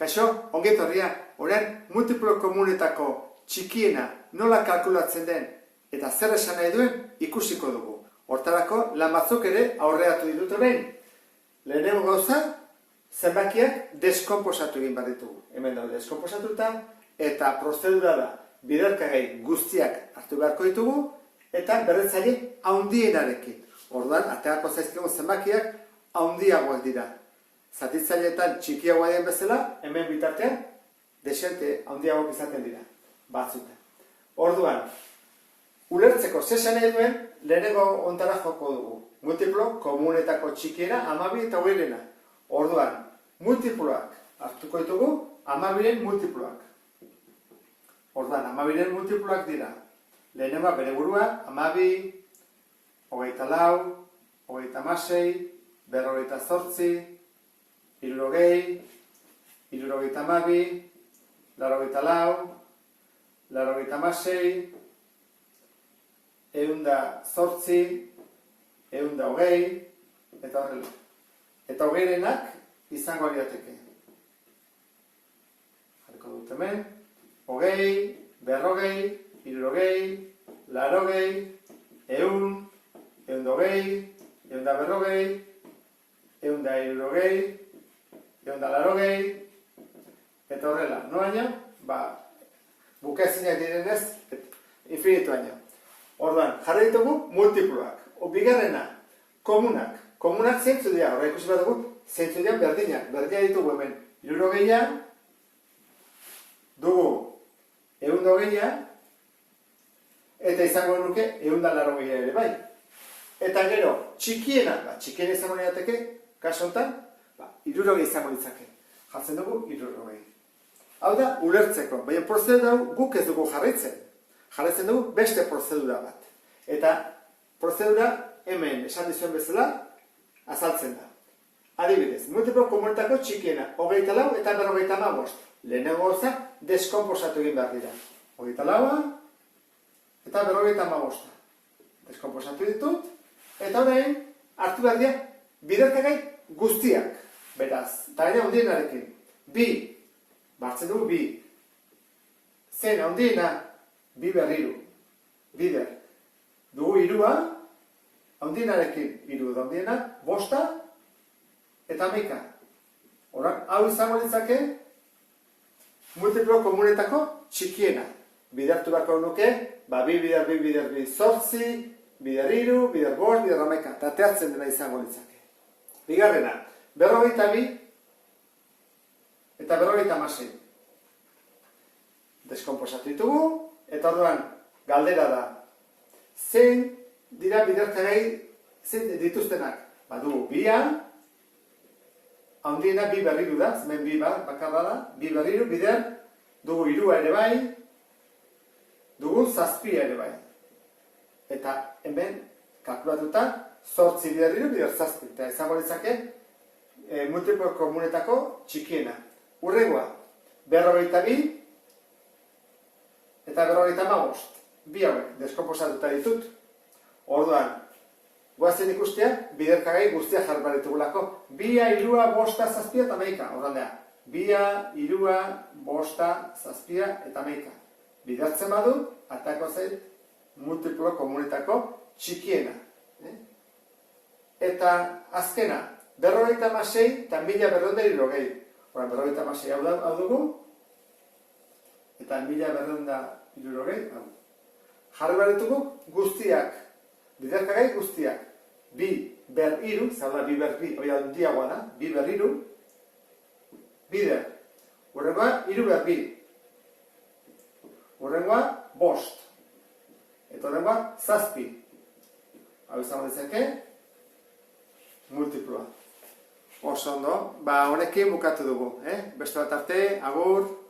Kaixo, ongi etorria, orain multiplo komunetako txikiena nola kalkulatzen den eta zer esan nahi duen ikusiko dugu. Hortarako, lan batzuk ere aurreatu ditut orain. Lehenengo gauza, zenbakiak deskonposatu egin bat ditugu. Hemen daude deskonposatuta eta prozedura da biderkagai guztiak hartu beharko ditugu eta berretzaile handienarekin. Orduan, aterako zaizkigu zenbakiak handiagoak dira. Zatitzaileetan txikiagoa den bezala, hemen bitartean desente handiagoak izaten dira, batzutan. Orduan, ulertzeko zesan nahi duen, lehenengo ontara joko dugu. Multiplo komunetako txikiena 12 eta 20. Orduan, multiploak hartuko ditugu, 12-ren multiploak. Orduan, 12-ren multiploak dira. Lehenengoa bere burua, 12, 24, 36, 48, 60, 72, 84, 86, 108, 120, eta horrela. Eta 20-renak izango lirateke. Jarriko dut hemen, 20, 40, 70, 80, 100, 120, 140, 160, 180, eta horrela, noaino, bukaezinak direnez, infinituaino. Orduan, jarri ditugu multiploak. Bigarrena, komunak. Komunak zeintzu dira, horra ikusi bat dugu, zeintzu dira berdinak. Berdinak ditugu hemen, 60, dugu 120, eta izango nuke 180 ere bai. Eta gero, txikiena izango lirateke, kasu honetan, 60 izango litzake. Jartzen dugu 60. Hau da, ulertzeko, baina prozedura guk ez dugu jarraitzen. Jarraitzen dugu beste prozedura bat. Eta prozedura hemen esan dizuen bezala azaltzen da. Adibidez, multiplo komunetako txikiena, 24 eta 55. Lehenengo gauza deskonposatu egin behar dira. 24 eta 55. Deskonposatu ditut, eta orain hartu behar dira biderkagai guztiak. Beraz, eta gaina handienarekin. 2, bartzen dugu 2. Zen handiena, 2 berriru. Bider. Dugu 3, handienarekin 3 da handiena, 5 eta 11. Horan, hau izango litzake multiplo komunetako txikiena. Bidertu beharko nuke, 2 bider 2 bider 2 8, bider 3, bider 5, bider 11. Eta teatzen dena izango litzake. Bigarrena, 42 eta 56. Deskonposatu ditugu, eta orduan galdera da. Zein dira biderkagai zein dituztenak? Badugu 2, handiena 2 berriru da, hemen 2 bakarra da, 2 berriru, bider, dugu 3 ere bai, dugu 7 ere bai. Eta hemen kalkulatuta 8 berriru, bider 7. Eta izango litzake multiplo komunetako txikiena. Urrengoa, 42 eta 55. Bi hauek deskonposatuta ditut. Orduan, goazen ikustea, biderkagai guztiak jarri behar ditugulako. 2, 3, 5, 7 eta 11. Orduan da, 2, 3, 5, 7 eta 11. Bidertzen badu, atako zait multiplo komunetako txikiena. Eta azkena, 46 eta 1260. Horan, 46 hau dugu, eta 1260 hau. Jarri behar ditugu guztiak, biderkagai guztiak. 2 ber 3, zaudela 2 ber 2, hori handiagoa da, 2 ber 3, bider. Horrengoa, 3 ber 2. Horrengoa, 5. Eta horrengoa, 7. Hau izango dezake, multiploa. Oso ondo, honekin bukatu dugu. Beste bat arte, agur.